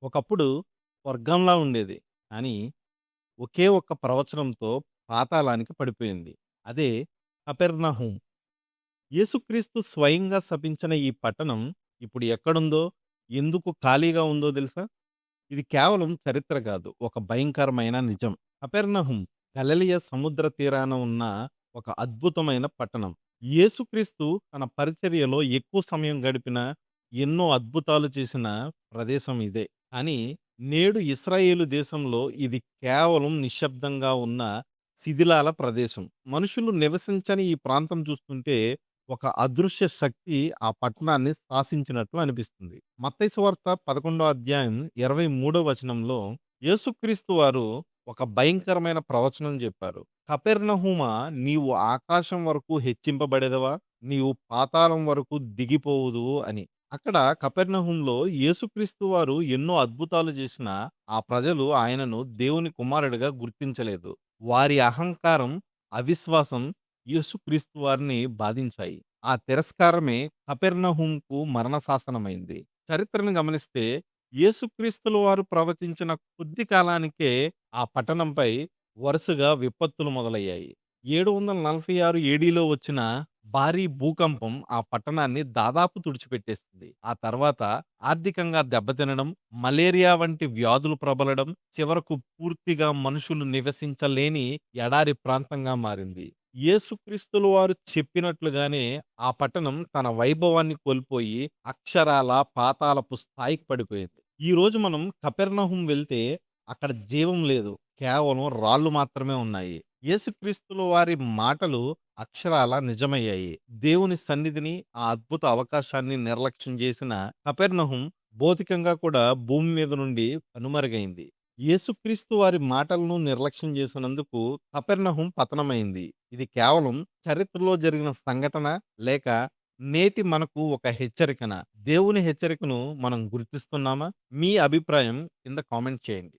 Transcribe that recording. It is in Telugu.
ఒకప్పుడు స్వర్గంలా ఉండేది. కానీ, ఒకే ఒక్క ప్రవచనంతో పాతాళానికి పడిపోయింది. అదే కపెర్నహూం. యేసుక్రీస్తు స్వయంగా శపించిన ఈ పట్టణం ఇప్పుడు ఎక్కడుందో, ఎందుకు ఖాళీగా ఉందో తెలుసా? ఇది కేవలం చరిత్ర కాదు. ఒక భయంకరమైన నిజం. కపెర్నహూం గలిలయ సముద్ర తీరాన ఉన్న ఒక అద్భుతమైన పట్టణం. యేసుక్రీస్తు తన పరిచర్యలో ఎక్కువ సమయం గడిపిన, ఎన్నో అద్భుతాలు చేసిన ప్రదేశం ఇదే. కానీ నేడు ఇశ్రాయేలు దేశంలో ఇది కేవలం నిశ్శబ్దంగా ఉన్న శిథిలాల ప్రదేశం. మనుషులు నివసించని ఈ ప్రాంతం చూస్తుంటే ఒక అదృశ్య శక్తి ఆ పట్టణాన్ని శాసించినట్లు అనిపిస్తుంది. మత్తయి సువార్త 11 అధ్యాయం 23 వచనంలో యేసుక్రీస్తు వారు ఒక భయంకరమైన ప్రవచనం చెప్పారు. కపెర్నహూమా, నీవు ఆకాశం వరకు హెచ్చింపబడెదవా? నీవు పాతాళం వరకు దిగిపోవుదువు అని. అక్కడ కపెర్నహూంలో యేసుక్రీస్తు వారు ఎన్నో అద్భుతాలు చేసినా, ఆ ప్రజలు ఆయనను దేవుని కుమారుడిగా గుర్తించలేదు. వారి అహంకారం, అవిశ్వాసం యేసుక్రీస్తు వారిని బాధించాయి. ఆ తిరస్కారమే కపెర్నహూంకు మరణ శాసనమైంది. చరిత్రను గమనిస్తే యేసుక్రీస్తుల వారు ప్రవచించిన కొద్ది కాలానికే ఆ పట్టణంపై వరుసగా విపత్తులు మొదలయ్యాయి. 746 ఏడీలో వచ్చిన భారీ భూకంపం ఆ పట్టణాన్ని దాదాపు తుడిచిపెట్టేసింది. ఆ తర్వాత ఆర్థికంగా దెబ్బతినడం, మలేరియా వంటి వ్యాధులు ప్రబలడం, చివరకు పూర్తిగా మనుషులు నివసించలేని ఎడారి ప్రాంతంగా మారింది. యేసుక్రీస్తుల వారు చెప్పినట్లుగానే ఆ పట్టణం తన వైభవాన్ని కోల్పోయి అక్షరాల పాతాళపు స్థాయికి పడిపోయింది. ఈరోజు మనం కపెర్నహూం వెళ్తే అక్కడ జీవం లేదు. కేవలం రాళ్ళు మాత్రమే ఉన్నాయి. యేసుక్రీస్తుల వారి మాటలు అక్షరాల నిజమయ్యాయి. దేవుని సన్నిధిని, ఆ అద్భుత అవకాశాన్ని నిర్లక్ష్యం చేసిన కపెర్నహూం భౌతికంగా కూడా భూమి మీద నుండి కనుమరుగైంది. యేసుక్రీస్తు వారి మాటలను నిర్లక్ష్యం చేసినందుకు కపెర్నహూం పతనమైంది. ఇది కేవలం చరిత్రలో జరిగిన సంఘటన, లేక నేటి మనకు ఒక హెచ్చరికనా? దేవుని హెచ్చరికను మనం గుర్తిస్తున్నామా? మీ అభిప్రాయం కింద కామెంట్ చేయండి.